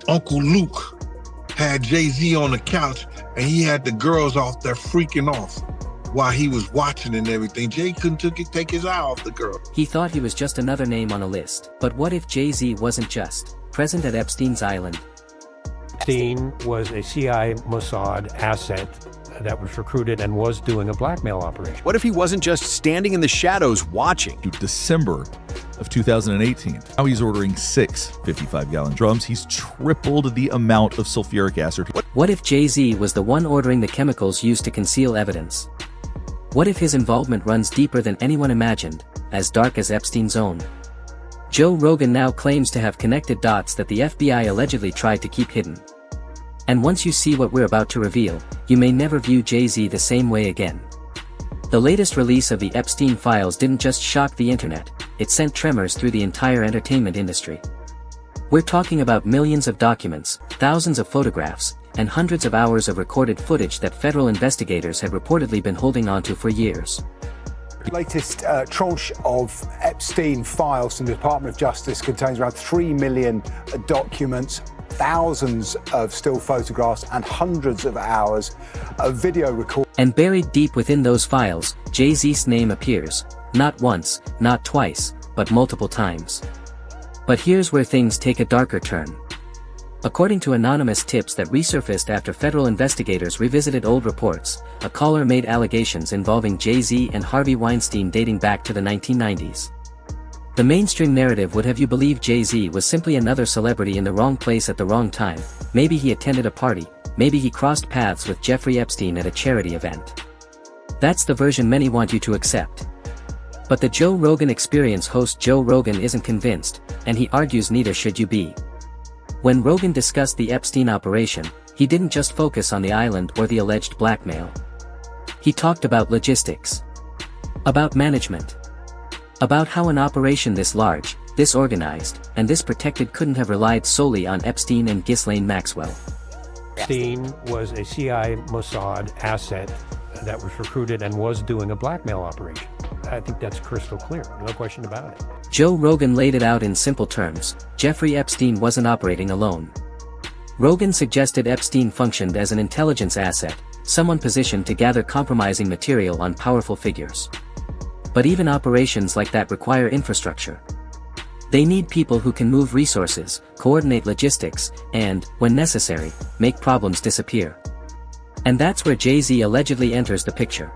Uncle Luke had Jay-Z on the couch and he had the girls off there freaking off while he was watching and everything. Jay couldn't take his eye off the girl. He thought he was just another name on a list. But what if Jay-Z wasn't just present at Epstein's island? Epstein was a CIA Mossad asset that was recruited and was doing a blackmail operation. What if he wasn't just standing in the shadows watching? December of 2018. Now he's ordering 6 55-gallon drums. He's tripled the amount of sulfuric acid. What if Jay-Z was the one ordering the chemicals used to conceal evidence? What if his involvement runs deeper than anyone imagined, as dark as Epstein's own? Joe Rogan now claims to have connected dots that the FBI allegedly tried to keep hidden. And once you see what we're about to reveal, you may never view Jay-Z the same way again. The latest release of the Epstein files didn't just shock the internet, it sent tremors through the entire entertainment industry. We're talking about millions of documents, thousands of photographs, and hundreds of hours of recorded footage that federal investigators had reportedly been holding onto for years. The latest tranche of Epstein files from the Department of Justice contains around 3 million documents, thousands of still photographs, and hundreds of hours of video recording. And buried deep within those files, Jay-Z's name appears, not once, not twice, but multiple times. But here's where things take a darker turn. According to anonymous tips that resurfaced after federal investigators revisited old reports, a caller made allegations involving Jay-Z and Harvey Weinstein dating back to the 1990s. The mainstream narrative would have you believe Jay-Z was simply another celebrity in the wrong place at the wrong time. Maybe he attended a party, maybe he crossed paths with Jeffrey Epstein at a charity event. That's the version many want you to accept. But the Joe Rogan Experience host Joe Rogan isn't convinced, and he argues neither should you be. When Rogan discussed the Epstein operation, he didn't just focus on the island or the alleged blackmail. He talked about logistics, about management, about how an operation this large, this organized, and this protected couldn't have relied solely on Epstein and Ghislaine Maxwell. Epstein was a CIA Mossad asset that was recruited and was doing a blackmail operation. I think that's crystal clear, no question about it. Joe Rogan laid it out in simple terms. Jeffrey Epstein wasn't operating alone. Rogan suggested Epstein functioned as an intelligence asset, someone positioned to gather compromising material on powerful figures. But even operations like that require infrastructure. They need people who can move resources, coordinate logistics, and, when necessary, make problems disappear. And that's where Jay-Z allegedly enters the picture.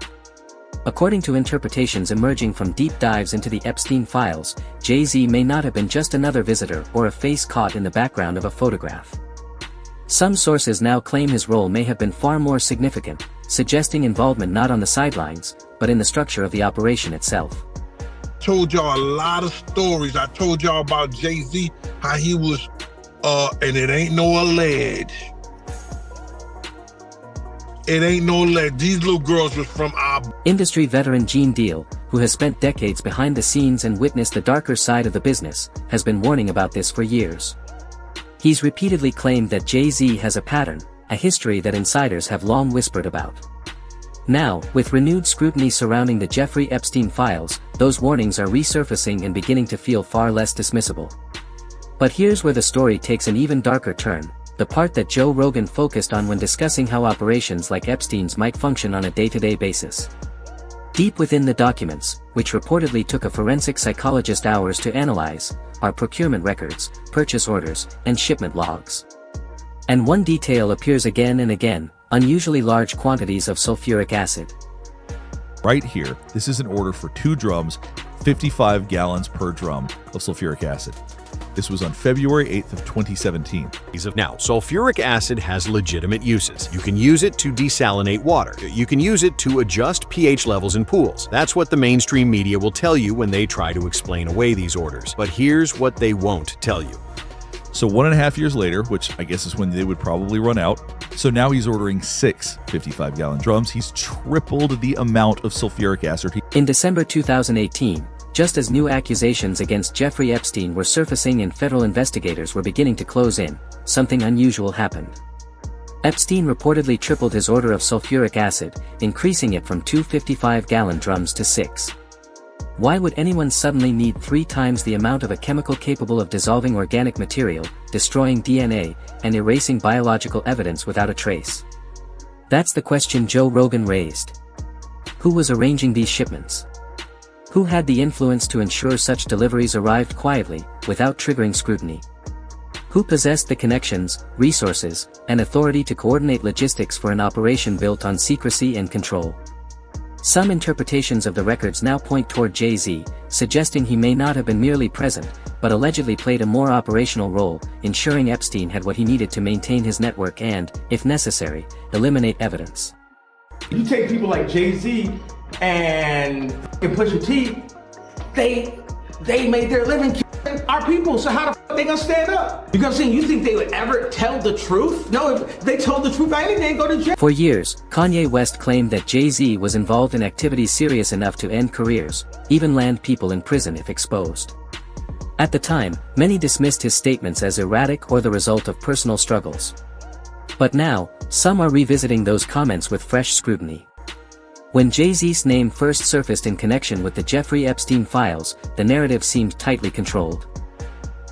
According to interpretations emerging from deep dives into the Epstein files, Jay-Z may not have been just another visitor or a face caught in the background of a photograph. Some sources now claim his role may have been far more significant, suggesting involvement not on the sidelines, but in the structure of the operation itself. Told y'all a lot of stories. I told y'all about Jay-Z, how he was, and it ain't no alleged. It ain't no leg. These little girls was from our... Industry veteran Gene Deal, who has spent decades behind the scenes and witnessed the darker side of the business, has been warning about this for years. He's repeatedly claimed that Jay-Z has a pattern, a history that insiders have long whispered about. Now, with renewed scrutiny surrounding the Jeffrey Epstein files, those warnings are resurfacing and beginning to feel far less dismissible. But here's where the story takes an even darker turn. The part that Joe Rogan focused on when discussing how operations like Epstein's might function on a day-to-day basis. Deep within the documents, which reportedly took a forensic psychologist hours to analyze, are procurement records, purchase orders, and shipment logs. And one detail appears again and again: unusually large quantities of sulfuric acid. Right here, this is an order for 2 drums, 55 gallons per drum of sulfuric acid. This was on February 8th of 2017. Now, sulfuric acid has legitimate uses. You can use it to desalinate water. You can use it to adjust pH levels in pools. That's what the mainstream media will tell you when they try to explain away these orders. But here's what they won't tell you. So 1.5 years later, which I guess is when they would probably run out, so now he's ordering 6 55-gallon drums. He's tripled the amount of sulfuric acid. In December 2018, just as new accusations against Jeffrey Epstein were surfacing and federal investigators were beginning to close in, something unusual happened. Epstein reportedly tripled his order of sulfuric acid, increasing it from 2 55-gallon drums to 6. Why would anyone suddenly need 3 times the amount of a chemical capable of dissolving organic material, destroying DNA, and erasing biological evidence without a trace? That's the question Joe Rogan raised. Who was arranging these shipments? Who had the influence to ensure such deliveries arrived quietly, without triggering scrutiny? Who possessed the connections, resources, and authority to coordinate logistics for an operation built on secrecy and control? Some interpretations of the records now point toward Jay-Z, suggesting he may not have been merely present, but allegedly played a more operational role, ensuring Epstein had what he needed to maintain his network and, if necessary, eliminate evidence. You take people like Jay-Z and Pusha T, they made their living killing our people, so how the fuck they gonna stand up? You know what I'm saying? You think they would ever tell the truth? No, if they told the truth, I think they'd go to jail. For years, Kanye West claimed that Jay-Z was involved in activities serious enough to end careers, even land people in prison if exposed. At the time, many dismissed his statements as erratic or the result of personal struggles. But now, some are revisiting those comments with fresh scrutiny. When Jay-Z's name first surfaced in connection with the Jeffrey Epstein files, the narrative seemed tightly controlled.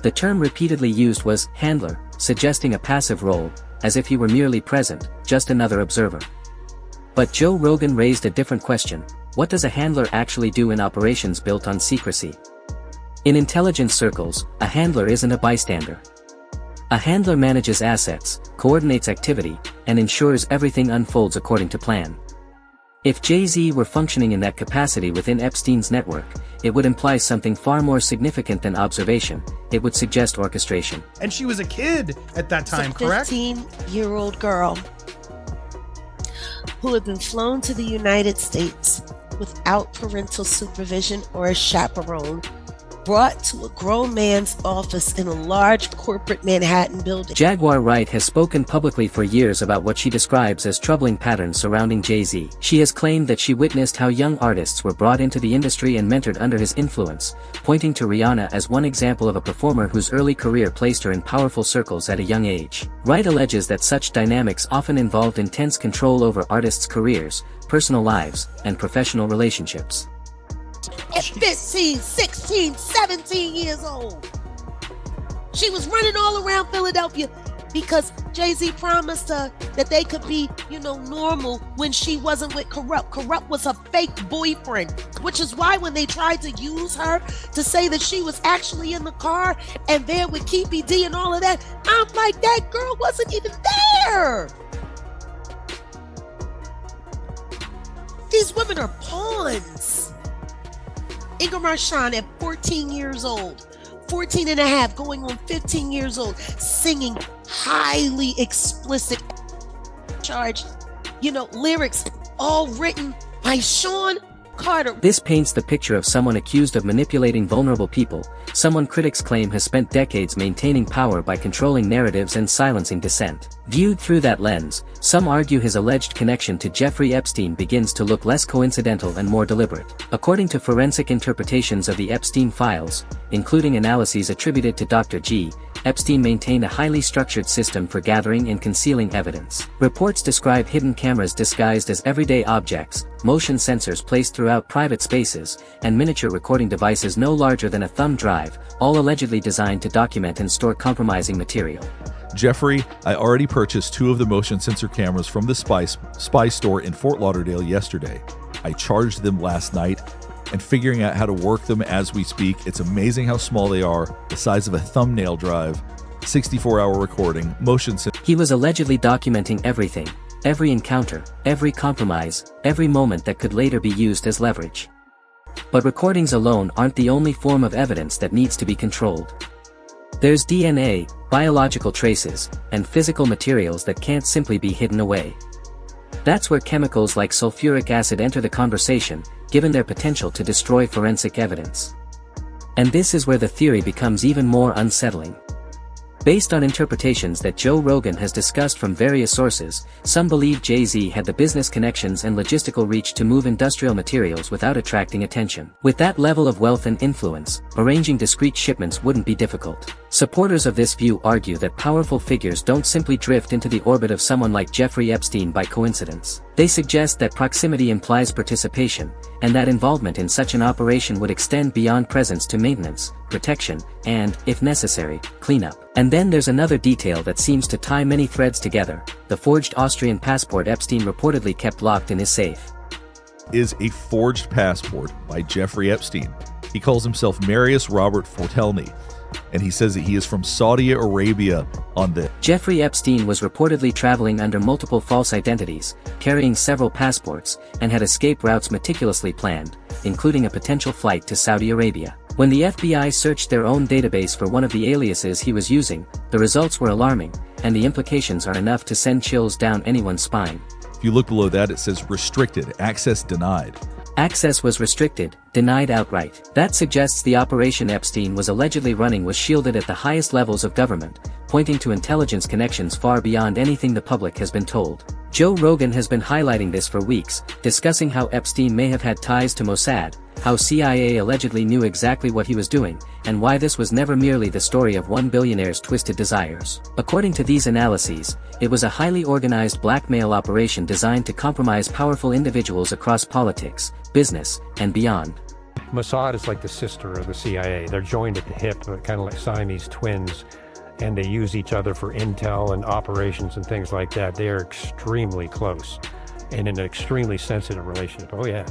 The term repeatedly used was handler, suggesting a passive role, as if he were merely present, just another observer. But Joe Rogan raised a different question: what does a handler actually do in operations built on secrecy? In intelligence circles, a handler isn't a bystander. A handler manages assets, coordinates activity, and ensures everything unfolds according to plan. If Jay-Z were functioning in that capacity within Epstein's network, it would imply something far more significant than observation. It would suggest orchestration. And she was a kid at that time, correct? A 15-year-old girl who had been flown to the United States without parental supervision or a chaperone, brought to a grown man's office in a large corporate Manhattan building. Jaguar Wright has spoken publicly for years about what she describes as troubling patterns surrounding Jay-Z. She has claimed that she witnessed how young artists were brought into the industry and mentored under his influence, pointing to Rihanna as one example of a performer whose early career placed her in powerful circles at a young age. Wright alleges that such dynamics often involved intense control over artists' careers, personal lives, and professional relationships. At 15, 16, 17 years old. She was running all around Philadelphia because Jay-Z promised her that they could be, normal when she wasn't with Corrupt. Corrupt was her fake boyfriend, which is why when they tried to use her to say that she was actually in the car and there with Keepy D and all of that, I'm like, that girl wasn't even there. These women are pawns. Inga Marchand at 14 years old, 14 and a half, going on 15 years old, singing highly explicit charged, lyrics all written by Sean Carter. This paints the picture of someone accused of manipulating vulnerable people, someone critics claim has spent decades maintaining power by controlling narratives and silencing dissent. Viewed through that lens, some argue his alleged connection to Jeffrey Epstein begins to look less coincidental and more deliberate. According to forensic interpretations of the Epstein files, including analyses attributed to Dr. G, Epstein maintained a highly structured system for gathering and concealing evidence. Reports describe hidden cameras disguised as everyday objects, motion sensors placed throughout private spaces, and miniature recording devices no larger than a thumb drive, all allegedly designed to document and store compromising material. Jeffrey, I already purchased 2 of the motion sensor cameras from the spy store in Fort Lauderdale yesterday. I charged them last night and figuring out how to work them as we speak. It's amazing how small they are, the size of a thumbnail drive, 64-hour recording, motion sensor. He was allegedly documenting everything, every encounter, every compromise, every moment that could later be used as leverage. But recordings alone aren't the only form of evidence that needs to be controlled. There's DNA, biological traces, and physical materials that can't simply be hidden away. That's where chemicals like sulfuric acid enter the conversation, given their potential to destroy forensic evidence. And this is where the theory becomes even more unsettling. Based on interpretations that Joe Rogan has discussed from various sources, some believe Jay-Z had the business connections and logistical reach to move industrial materials without attracting attention. With that level of wealth and influence, arranging discrete shipments wouldn't be difficult. Supporters of this view argue that powerful figures don't simply drift into the orbit of someone like Jeffrey Epstein by coincidence. They suggest that proximity implies participation, and that involvement in such an operation would extend beyond presence to maintenance, protection, and, if necessary, cleanup. And then there's another detail that seems to tie many threads together: the forged Austrian passport Epstein reportedly kept locked in his safe. Is a forged passport by Jeffrey Epstein. He calls himself Marius Robert Fortelny, and he says that he is from Saudi Arabia on the... Jeffrey Epstein was reportedly traveling under multiple false identities, carrying several passports, and had escape routes meticulously planned, including a potential flight to Saudi Arabia. When the FBI searched their own database for one of the aliases he was using, the results were alarming, and the implications are enough to send chills down anyone's spine. If you look below that, it says restricted, access denied. Access was restricted, denied outright. That suggests the operation Epstein was allegedly running was shielded at the highest levels of government, pointing to intelligence connections far beyond anything the public has been told. Joe Rogan has been highlighting this for weeks, discussing how Epstein may have had ties to Mossad, how CIA allegedly knew exactly what he was doing, and why this was never merely the story of one billionaire's twisted desires. According to these analyses, it was a highly organized blackmail operation designed to compromise powerful individuals across politics, business, and beyond. Mossad is like the sister of the CIA. They're joined at the hip, kind of like Siamese twins, and they use each other for intel and operations and things like that. They are extremely close and in an extremely sensitive relationship. Oh yeah.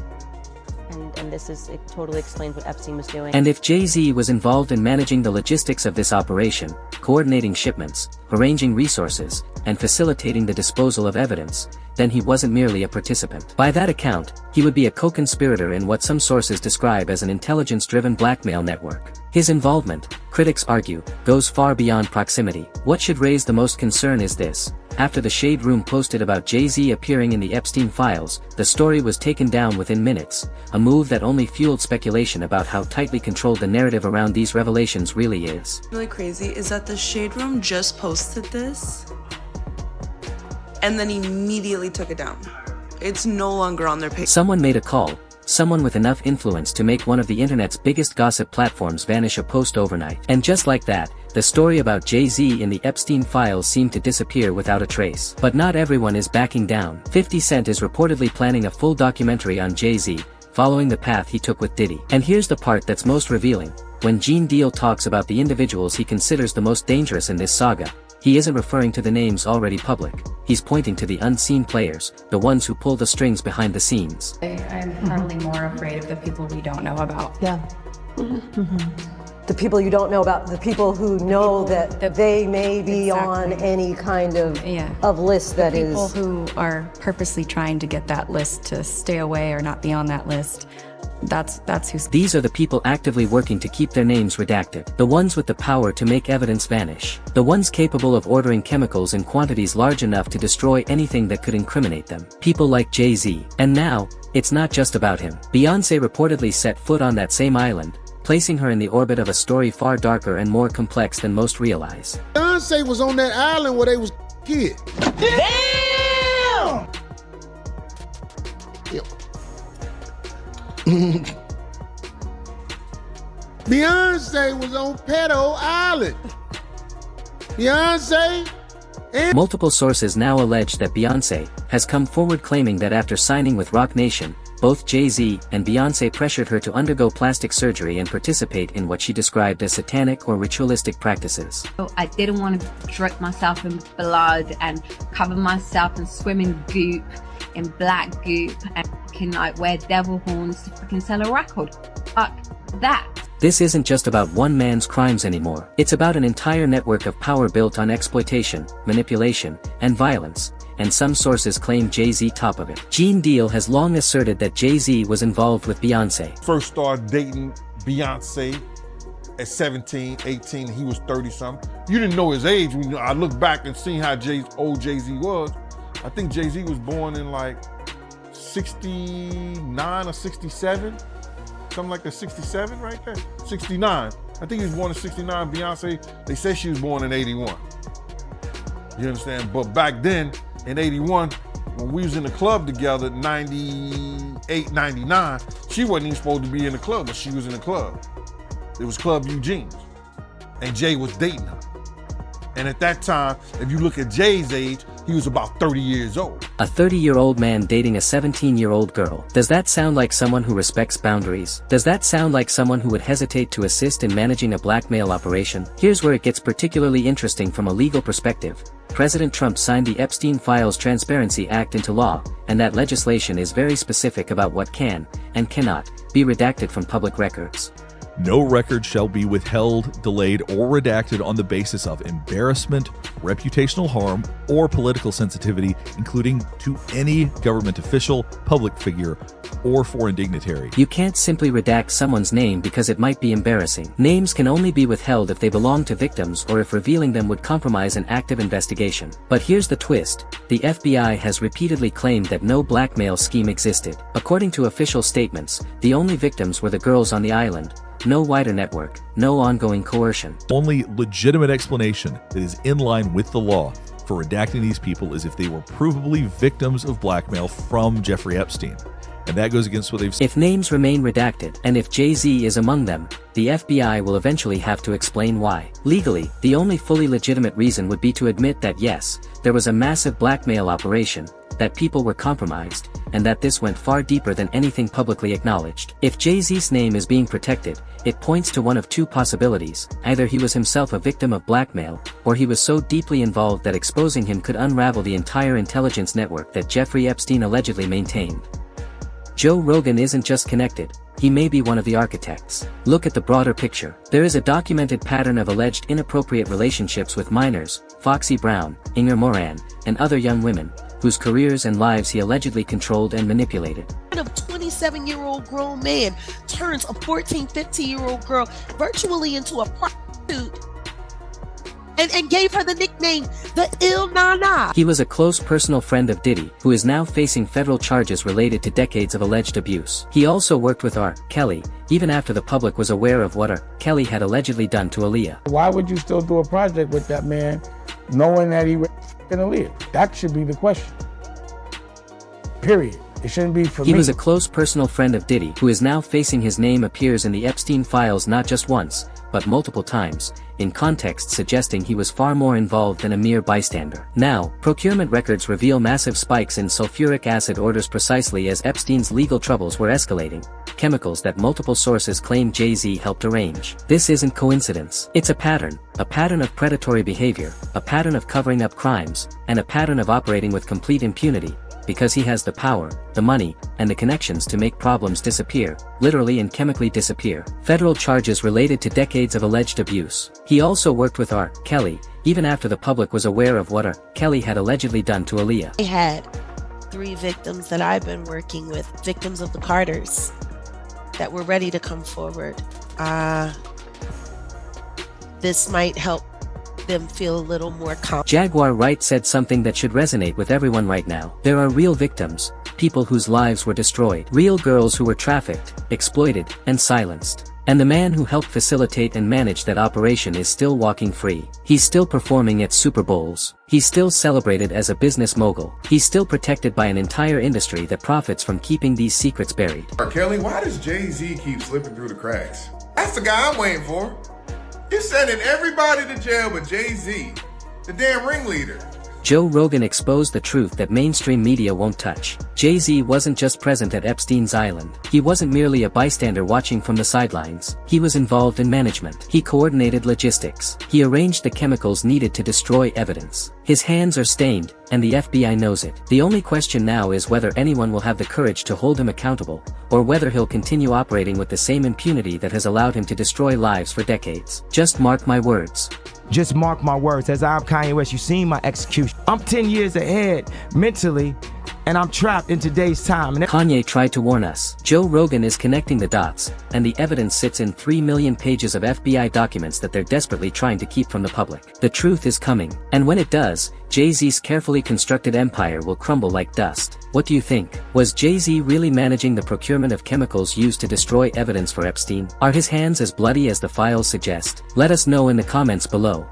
And it totally explains what Epstein was doing. And if Jay-Z was involved in managing the logistics of this operation, coordinating shipments, arranging resources, and facilitating the disposal of evidence, then he wasn't merely a participant. By that account, he would be a co-conspirator in what some sources describe as an intelligence-driven blackmail network. His involvement, critics argue, goes far beyond proximity. What should raise the most concern is this: after the Shade Room posted about Jay-Z appearing in the Epstein files, the story was taken down within minutes, a move that only fueled speculation about how tightly controlled the narrative around these revelations really is. Really crazy is that the Shade Room just posted this and then immediately took it down. It's no longer on their page. Someone made a call. Someone with enough influence to make one of the internet's biggest gossip platforms vanish a post overnight. And just like that, the story about Jay-Z in the Epstein files seemed to disappear without a trace. But not everyone is backing down. 50 Cent is reportedly planning a full documentary on Jay-Z, following the path he took with Diddy. And here's the part that's most revealing. When Gene Deal talks about the individuals he considers the most dangerous in this saga, he isn't referring to the names already public. He's pointing to the unseen players, the ones who pull the strings behind the scenes. I'm probably more afraid of the people we don't know about. Yeah. The people you don't know about, the people who know that they may be on any kind of list that is... People who are purposely trying to get that list to stay away or not be on that list. That's who's... These are the people actively working to keep their names redacted. The ones with the power to make evidence vanish. The ones capable of ordering chemicals in quantities large enough to destroy anything that could incriminate them. People like Jay-Z. And now, it's not just about him. Beyoncé reportedly set foot on that same island, placing her in the orbit of a story far darker and more complex than most realize. Beyoncé was on that island where they was kids. Damn! Yep. Beyonce was on Pedo Island. Beyonce and... Multiple sources now allege that Beyoncé has come forward claiming that after signing with Roc Nation, both Jay-Z and Beyoncé pressured her to undergo plastic surgery and participate in what she described as satanic or ritualistic practices. I didn't want to drip myself in blood and cover myself and swim in goop, in black goop, and like wear devil horns to freaking sell a record. Fuck that. This isn't just about one man's crimes anymore. It's about an entire network of power built on exploitation, manipulation, and violence, and some sources claim Jay-Z top of it. Gene Deal has long asserted that Jay-Z was involved with Beyoncé. First started dating Beyoncé at 17, 18, he was 30-something. You didn't know his age. When I look back and see how old Jay-Z was, I think Jay-Z was born in like 69 or 67. Something like that, 67 right there? 69. I think he was born in 69. Beyonce, they say she was born in 81. You understand? But back then, in 81, when we was in the club together, 98, 99, she wasn't even supposed to be in the club, but she was in the club. It was Club Eugene's. And Jay was dating her. And at that time, if you look at Jay's age, he was about 30 years old. A 30-year-old man dating a 17-year-old girl. Does that sound like someone who respects boundaries? Does that sound like someone who would hesitate to assist in managing a blackmail operation? Here's where it gets particularly interesting from a legal perspective. President Trump signed the Epstein Files Transparency Act into law, and that legislation is very specific about what can, and cannot, be redacted from public records. No record shall be withheld, delayed, or redacted on the basis of embarrassment, reputational harm, or political sensitivity, including to any government official, public figure, or foreign dignitary. You can't simply redact someone's name because it might be embarrassing. Names can only be withheld if they belong to victims or if revealing them would compromise an active investigation. But here's the twist. The FBI has repeatedly claimed that no blackmail scheme existed. According to official statements, the only victims were the girls on the island. No wider network, no ongoing coercion. Only legitimate explanation that is in line with the law for redacting these people is if they were provably victims of blackmail from Jeffrey Epstein. And that goes against what they've said. If names remain redacted, and if Jay-Z is among them, the FBI will eventually have to explain why. Legally, the only fully legitimate reason would be to admit that yes, there was a massive blackmail operation, that people were compromised, and that this went far deeper than anything publicly acknowledged. If Jay-Z's name is being protected, it points to one of two possibilities. Either he was himself a victim of blackmail, or he was so deeply involved that exposing him could unravel the entire intelligence network that Jeffrey Epstein allegedly maintained. Joe Rogan isn't just connected, he may be one of the architects. Look at the broader picture. There is a documented pattern of alleged inappropriate relationships with minors, Foxy Brown, Inger Moran, and other young women, whose careers and lives he allegedly controlled and manipulated. A 27-year-old grown man turns a 14, 15-year-old girl virtually into a prostitute and gave her the nickname the Il Nana. He was a close personal friend of Diddy, who is now facing federal charges related to decades of alleged abuse. He also worked with R. Kelly, even after the public was aware of what R. Kelly had allegedly done to Aaliyah. Why would you still do a project with that man, knowing that he f***ing Aaliyah? That should be the question. Period. It shouldn't be for me. He was a close personal friend of Diddy, who is now facing his name appears in the Epstein files not just once, but multiple times, in context suggesting he was far more involved than a mere bystander. Now, procurement records reveal massive spikes in sulfuric acid orders precisely as Epstein's legal troubles were escalating, chemicals that multiple sources claim Jay-Z helped arrange. This isn't coincidence. It's a pattern of predatory behavior, a pattern of covering up crimes, and a pattern of operating with complete impunity, because he has the power, the money, and the connections to make problems disappear, literally and chemically disappear. Federal charges related to decades of alleged abuse. He also worked with R. Kelly, even after the public was aware of what R. Kelly had allegedly done to Aaliyah. I had 3 victims that I've been working with, victims of the Carters, that were ready to come forward. This might help them feel a little more confident. Jaguar Wright said something that should resonate with everyone right now. There are real victims, people whose lives were destroyed, real girls who were trafficked, exploited, and silenced. And the man who helped facilitate and manage that operation is still walking free. He's still performing at Super Bowls. He's still celebrated as a business mogul. He's still protected by an entire industry that profits from keeping these secrets buried. R. Kelly, why does Jay-Z keep slipping through the cracks? That's the guy I'm waiting for. You're sending everybody to jail but Jay-Z, the damn ringleader. Joe Rogan exposed the truth that mainstream media won't touch. Jay-Z wasn't just present at Epstein's island. He wasn't merely a bystander watching from the sidelines. He was involved in management. He coordinated logistics. He arranged the chemicals needed to destroy evidence. His hands are stained, and the FBI knows it. The only question now is whether anyone will have the courage to hold him accountable, or whether he'll continue operating with the same impunity that has allowed him to destroy lives for decades. Just mark my words. Just mark my words, as I'm Kanye West, you've seen my execution. I'm 10 years ahead, mentally, and I'm trapped in today's time. Kanye tried to warn us. Joe Rogan is connecting the dots, and the evidence sits in 3 million pages of FBI documents that they're desperately trying to keep from the public. The truth is coming, and when it does, Jay-Z's carefully constructed empire will crumble like dust. What do you think? Was Jay-Z really managing the procurement of chemicals used to destroy evidence for Epstein? Are his hands as bloody as the files suggest? Let us know in the comments below.